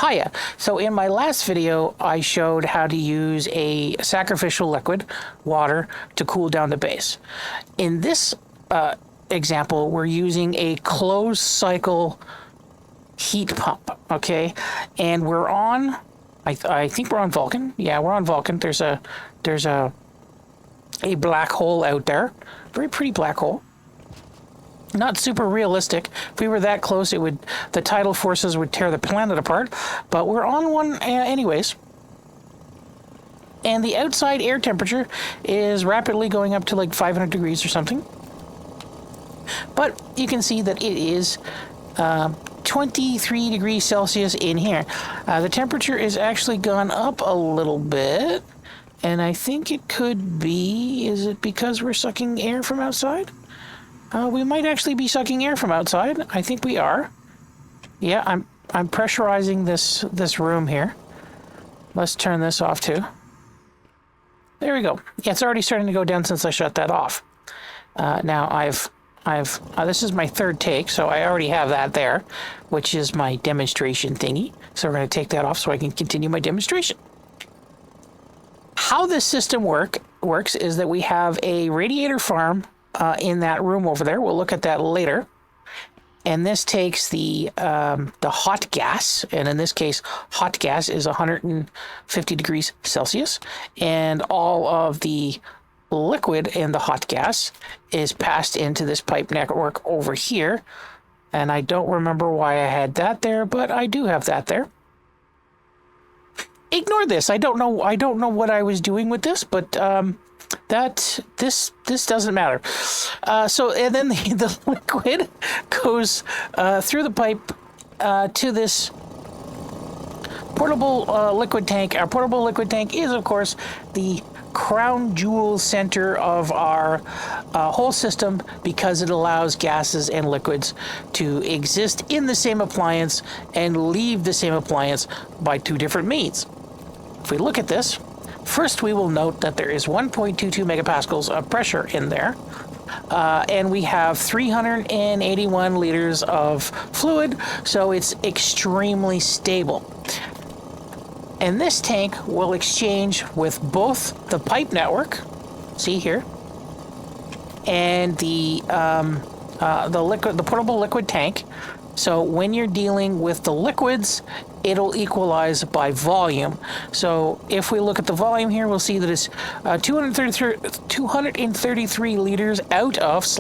Hiya. So in my last video, I showed how to use a sacrificial liquid, water, to cool down the base. In this example, we're using a closed cycle heat pump, okay? And we're on, I think we're on Vulcan. Yeah, we're on Vulcan. There's a black hole out there. Very pretty black hole. Not super realistic. If we were that close, the tidal forces would tear the planet apart. But we're on one anyways. And the outside air temperature is rapidly going up to like 500 degrees or something. But you can see that it is 23 degrees Celsius in here. The temperature is actually gone up a little bit. And I think it could be, is it because we're sucking air from outside? We might actually be sucking air from outside. I think we are. Yeah, I'm pressurizing this room here. Let's turn this off too. There we go. Yeah, it's already starting to go down since I shut that off. Now this is my third take, so I already have that there, which is my demonstration thingy. So we're going to take that off so I can continue my demonstration. How this system works is that we have a radiator farm in that room over there. We'll look at that later. And this takes the hot gas, and in this case, hot gas is 150 degrees Celsius, and all of the liquid in the hot gas is passed into this pipe network over here. And I don't remember why I had that there, but I do have that there. Ignore this. I don't know what I was doing with this, but this doesn't matter. So and then the liquid goes through the pipe to this portable liquid tank. Our portable liquid tank is, of course, the crown jewel center of our whole system because it allows gases and liquids to exist in the same appliance and leave the same appliance by two different means. If we look at this, first we will note that there is 1.22 megapascals of pressure in there, and we have 381 liters of fluid, so it's extremely stable. And this tank will exchange with both the pipe network, see here, and the portable liquid tank. So when you're dealing with the liquids, it'll equalize by volume. So if we look at the volume here, we'll see that it's 233 liters out of /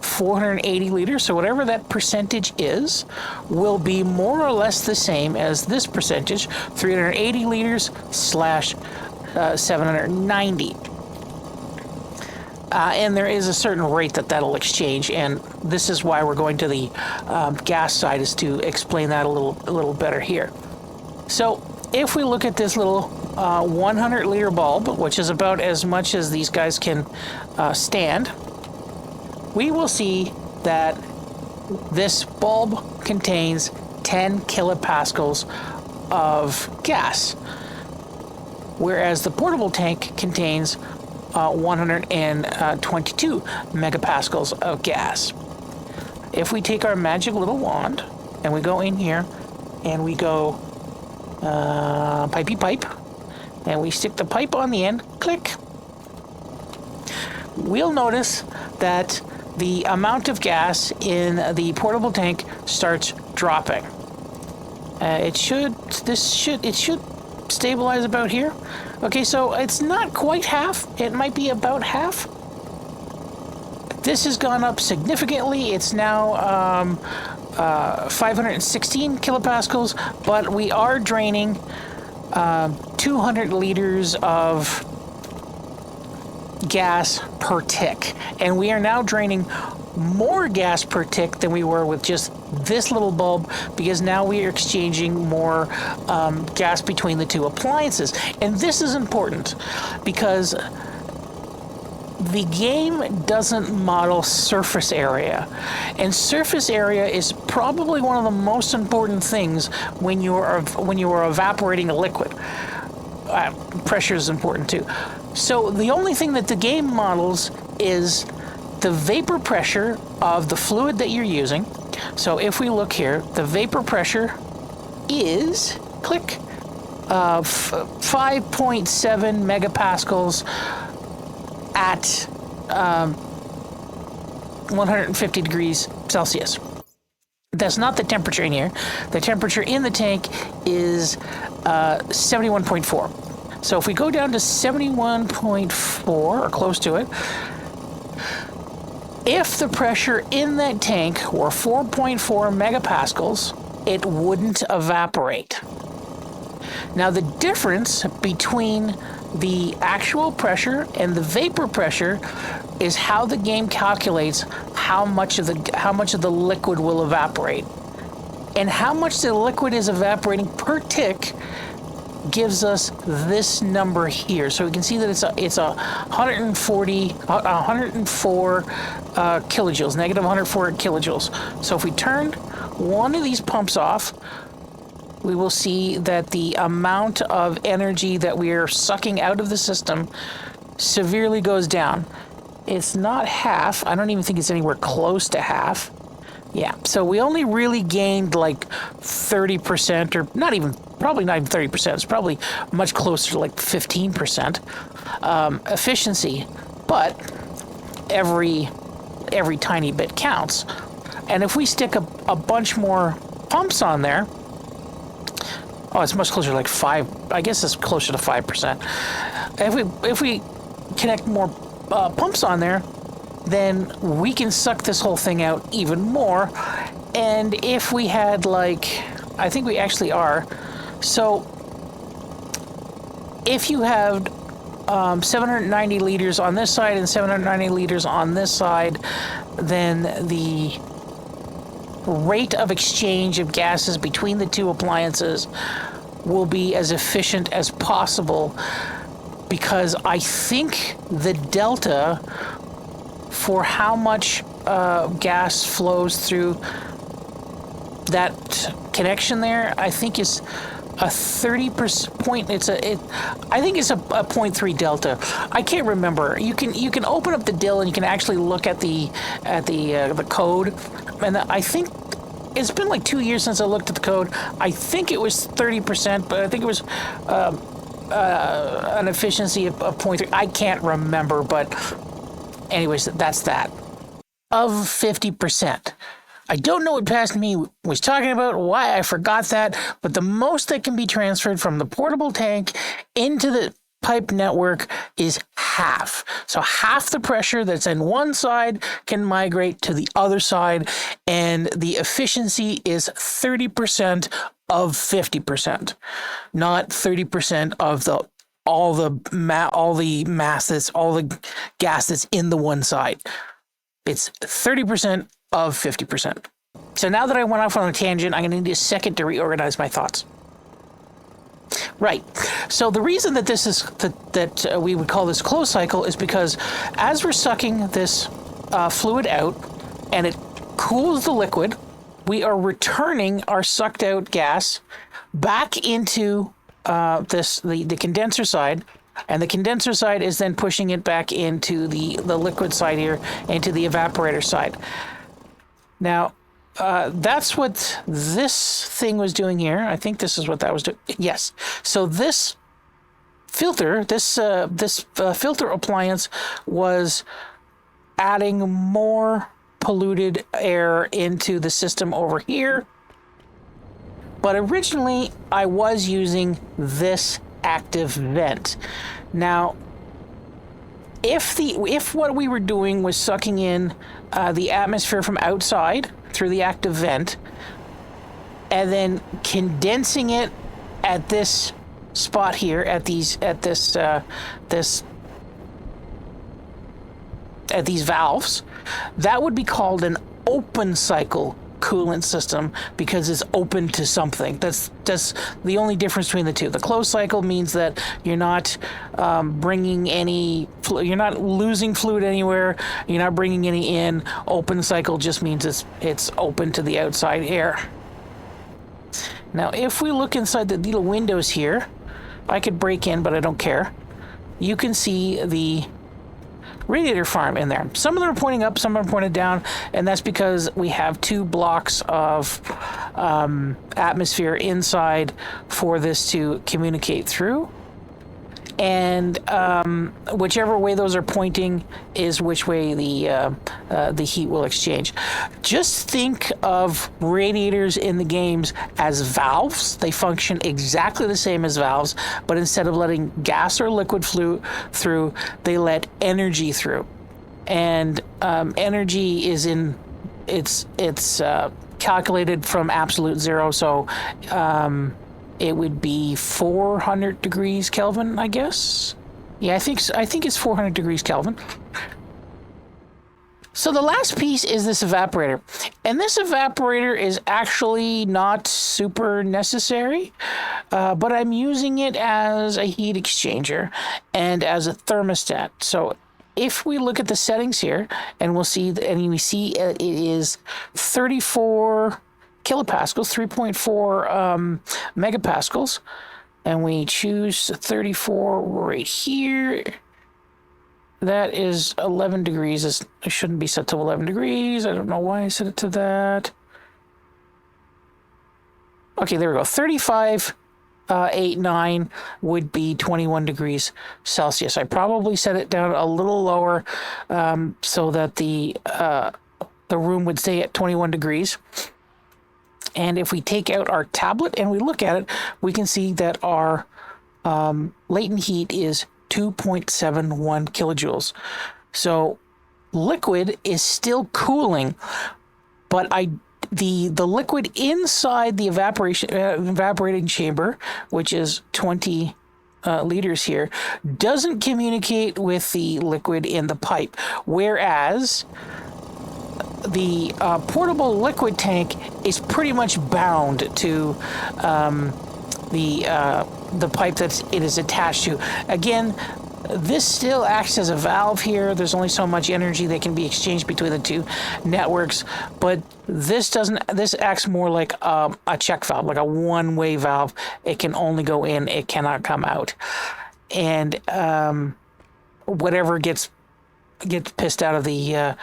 480 liters. So whatever that percentage is will be more or less the same as this percentage, 380 liters / 790. And there is a certain rate that'll exchange, and this is why we're going to the gas side, is to explain that a little better here. So if we look at this little 100 liter bulb, which is about as much as these guys can stand, we will see that this bulb contains 10 kilopascals of gas, whereas the portable tank contains 122 megapascals of gas. If we take our magic little wand and we go in here and we go pipey pipe, and we stick the pipe on the end, click, we'll notice that the amount of gas in the portable tank starts dropping. It should stabilize about here. Okay, so it's not quite half. It might be about half. This has gone up significantly. It's now 516 kilopascals, but we are draining 200 liters of gas per tick. And we are now draining more gas per tick than we were with just this little bulb, because now we are exchanging more gas between the two appliances. And this is important because the game doesn't model surface area, and surface area is probably one of the most important things when you are evaporating a liquid. Pressure is important too. So the only thing that the game models is the vapor pressure of the fluid that you're using. So if we look here, the vapor pressure is, click, 5.7 megapascals at 150 degrees Celsius. That's not the temperature in here. The temperature in the tank is 71.4. So if we go down to 71.4, or close to it, if the pressure in that tank were 4.4 megapascals, it wouldn't evaporate. Now the difference between the actual pressure and the vapor pressure is how the game calculates how much of the liquid will evaporate. And how much the liquid is evaporating per tick gives us this number here. So we can see that it's a 104 kilojoules, negative 104 kilojoules. So if we turn one of these pumps off, we will see that the amount of energy that we are sucking out of the system severely goes down. It's not half. I don't even think it's anywhere close to half. Yeah, so we only really gained like 30%, or probably not even 30%. It's probably much closer to like 15% efficiency. But every tiny bit counts. And if we stick a bunch more pumps on there, oh, it's much closer to like 5. I guess it's closer to 5%. If we connect more pumps on there, then we can suck this whole thing out even more. And if we had I think we actually are. So if you have 790 liters on this side and 790 liters on this side, then the rate of exchange of gases between the two appliances will be as efficient as possible, because I think the delta for how much gas flows through that connection there, I think is a 30% point. I think it's a 0.3 delta. I can't remember. You can open up the DIL and you can actually look at the code, and I think it's been like 2 years since I looked at the code. I think it was 30%, but I think it was an efficiency of 0.3. I can't remember, but anyways, that's that. Of 50%. I don't know what Past Me was talking about, why I forgot that, but the most that can be transferred from the portable tank into the pipe network is half. So half the pressure that's in one side can migrate to the other side, and the efficiency is 30% of 50%, not 30% of all the gas that's in the one side. It's 30% of 50%. So now that I went off on a tangent, I'm going to need a second to reorganize my thoughts. Right. So the reason that this is that we would call this closed cycle is because as we're sucking this fluid out and it cools the liquid, we are returning our sucked out gas back into the condenser side, and the condenser side is then pushing it back into the liquid side here, into the evaporator side. Now, that's what this thing was doing here. I think this is what that was doing. Yes. So this filter, filter appliance was adding more polluted air into the system over here. But originally, I was using this active vent. Now, if what we were doing was sucking in the atmosphere from outside through the active vent and then condensing it at this spot here, at these valves, that would be called an open cycle coolant system, because it's open to something. That's the only difference between the two. The closed cycle means that you're not bringing any you're not losing fluid anywhere, you're not bringing any in. Open cycle just means it's open to the outside air. Now if we look inside the little windows here, I could break in, but I don't care. You can see the radiator farm in there. Some of them are pointing up, some of them are pointed down, and that's because we have two blocks of atmosphere inside for this to communicate through. And whichever way those are pointing is which way the heat will exchange. Just think of radiators in the games as valves. They function exactly the same as valves, but instead of letting gas or liquid through, they let energy through. And energy is it's calculated from absolute zero, so it would be 400 degrees Kelvin, I guess. Yeah, I think it's 400 degrees Kelvin. So the last piece is this evaporator. And this evaporator is actually not super necessary, but I'm using it as a heat exchanger and as a thermostat. So if we look at the settings here, and we see it is 34 kilopascals, 3.4 megapascals, and we choose 34 right here. That is 11 degrees. It shouldn't be set to 11 degrees. I don't know why I set it to that. Okay, there we go. 35.89 would be 21 degrees Celsius. I probably set it down a little lower so that the room would stay at 21 degrees. And if we take out our tablet and we look at it, we can see that our latent heat is 2.71 kilojoules. So liquid is still cooling, but the liquid inside the evaporating chamber, which is 20 liters here, doesn't communicate with the liquid in the pipe, whereas the portable liquid tank is pretty much bound to the pipe that it is attached to. Again, this still acts as a valve here. There's only so much energy that can be exchanged between the two networks, but this doesn't. This acts more like a check valve, like a one-way valve. It can only go in; it cannot come out. And whatever gets pissed out of the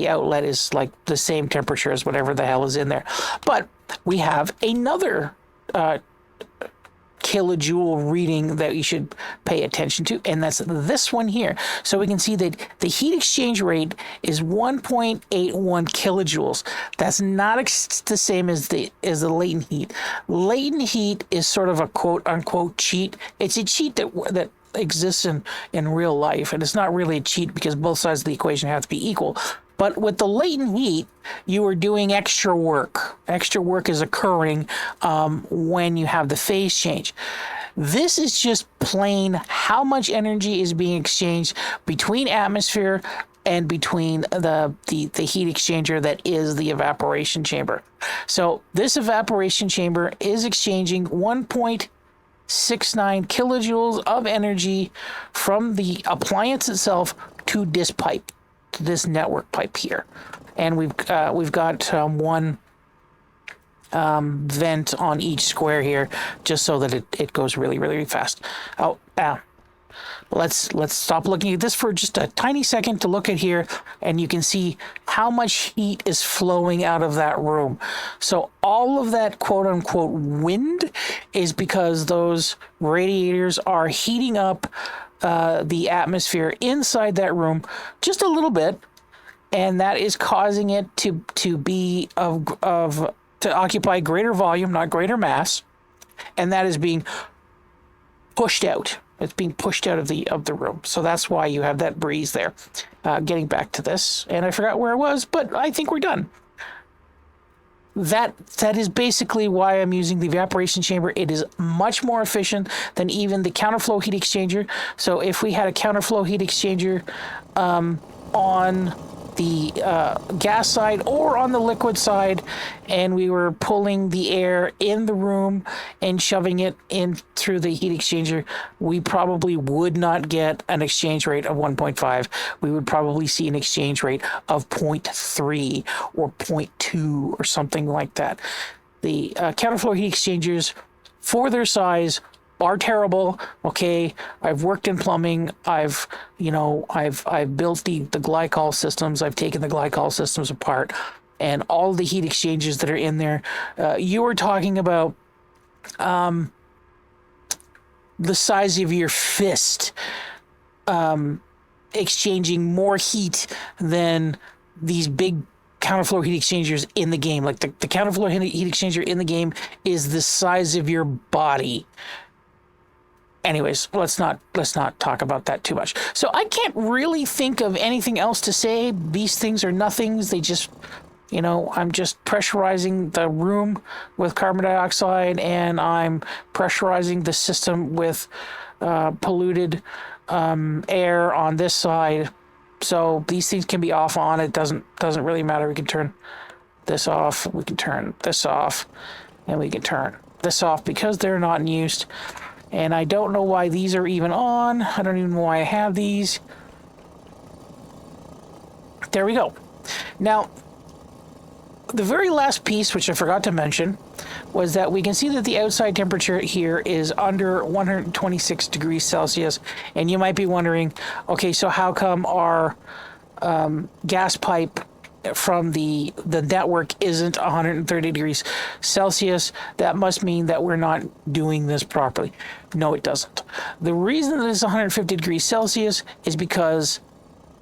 outlet is like the same temperature as whatever the hell is in there. But we have another kilojoule reading that you should pay attention to, and that's this one here. So we can see that the heat exchange rate is 1.81 kilojoules. That's not the same as the latent heat. Latent heat is sort of a quote unquote cheat. It's a cheat that exists in real life, and it's not really a cheat because both sides of the equation have to be equal. But with the latent heat, you are doing extra work. Extra work is occurring when you have the phase change. This is just plain how much energy is being exchanged between atmosphere and between the heat exchanger that is the evaporation chamber. So this evaporation chamber is exchanging 1.69 kilojoules of energy from the appliance itself to this pipe, to this network pipe here. And we've got one vent on each square here, just so that it goes really, really fast. Let's stop looking at this for just a tiny second to look at here, and you can see how much heat is flowing out of that room. So all of that quote unquote wind is because those radiators are heating up the atmosphere inside that room just a little bit, and that is causing it to be to occupy greater volume, not greater mass, and that is being pushed out. It's being pushed out of the room. So that's why you have that breeze there. Getting back to this, and I forgot where I was, but I think we're done. That is basically why I'm using the evaporation chamber. It is much more efficient than even the counterflow heat exchanger. So if we had a counterflow heat exchanger on the gas side or on the liquid side, and we were pulling the air in the room and shoving it in through the heat exchanger, we probably would not get an exchange rate of 1.5. We would probably see an exchange rate of 0.3 or 0.2 or something like that. The counterflow heat exchangers, for their size, are terrible. Okay, I've worked in plumbing. I've built the glycol systems. I've taken the glycol systems apart, and all the heat exchangers that are in there. You were talking about the size of your fist exchanging more heat than these big counterflow heat exchangers in the game. Like the counterflow heat exchanger in the game is the size of your body. Anyways, let's not talk about that too much. So I can't really think of anything else to say. These things are nothings. They just, I'm just pressurizing the room with carbon dioxide, and I'm pressurizing the system with polluted air on this side. So these things can be off on. It doesn't really matter. We can turn this off. We can turn this off, and we can turn this off because they're not in use. And I don't know why these are even on. I don't even know why I have these. There we go. Now, the very last piece, which I forgot to mention, was that we can see that the outside temperature here is under 126 degrees Celsius. And you might be wondering, okay, so how come our gas pipe from the network isn't 130 degrees Celsius? That must mean that we're not doing this properly. No, it doesn't. The reason that it's 150 degrees Celsius is because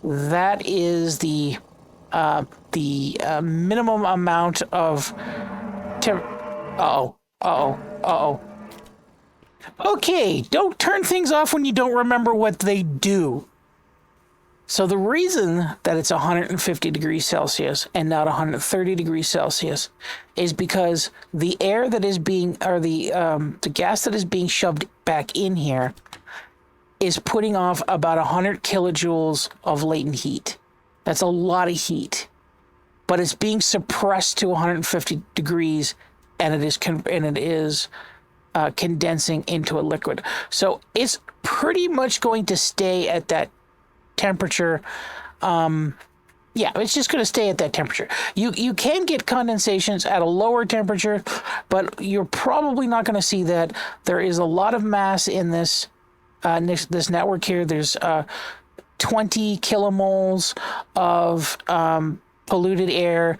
that is the minimum amount of Okay, don't turn things off when you don't remember what they do. So the reason that it's 150 degrees Celsius and not 130 degrees Celsius is because the air that is being, or the gas that is being shoved back in here is putting off about 100 kilojoules of latent heat. That's a lot of heat, but it's being suppressed to 150 degrees, and it is condensing into a liquid. So it's pretty much going to stay at that temperature. Yeah, it's just going to stay at that temperature. You can get condensations at a lower temperature, but you're probably not going to see that. There is a lot of mass in this this network here. There's 20 kilomoles of polluted air,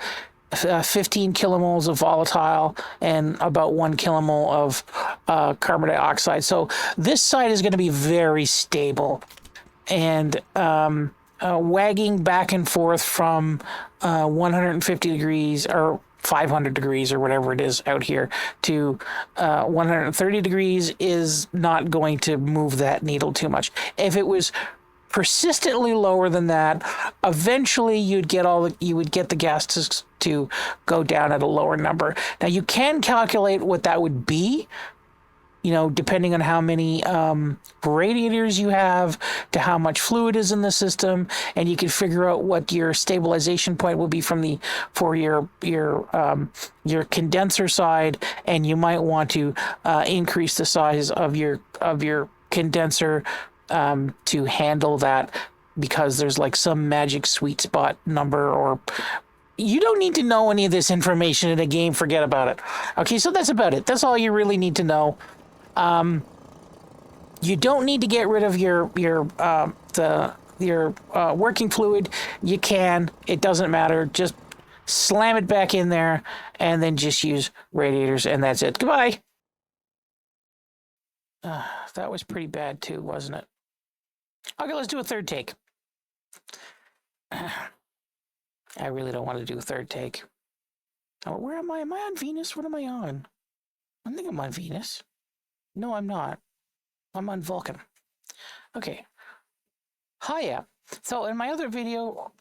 15 kilomoles of volatile, and about 1 kilomole of carbon dioxide. So this side is going to be very stable. And wagging back and forth from 150 degrees or 500 degrees or whatever it is out here to 130 degrees is not going to move that needle too much. If it was persistently lower than that, eventually you would get the gas to go down at a lower number. Now you can calculate what that would be, depending on how many radiators you have, to how much fluid is in the system, and you can figure out what your stabilization point will be for your condenser side, and you might want to increase the size of your condenser to handle that, because there's like some magic sweet spot number, or you don't need to know any of this information in a game. Forget about it. Okay, so that's about it. That's all you really need to know. You don't need to get rid of your working fluid. You can. It doesn't matter. Just slam it back in there, and then just use radiators, and that's it. Goodbye. That was pretty bad too, wasn't it? Okay, let's do a third take. I really don't want to do a third take. Oh, where am I? Am I on Venus? What am I on? I think I'm on Venus. No, I'm not. I'm on Vulcan. Okay. Hiya. So in my other video,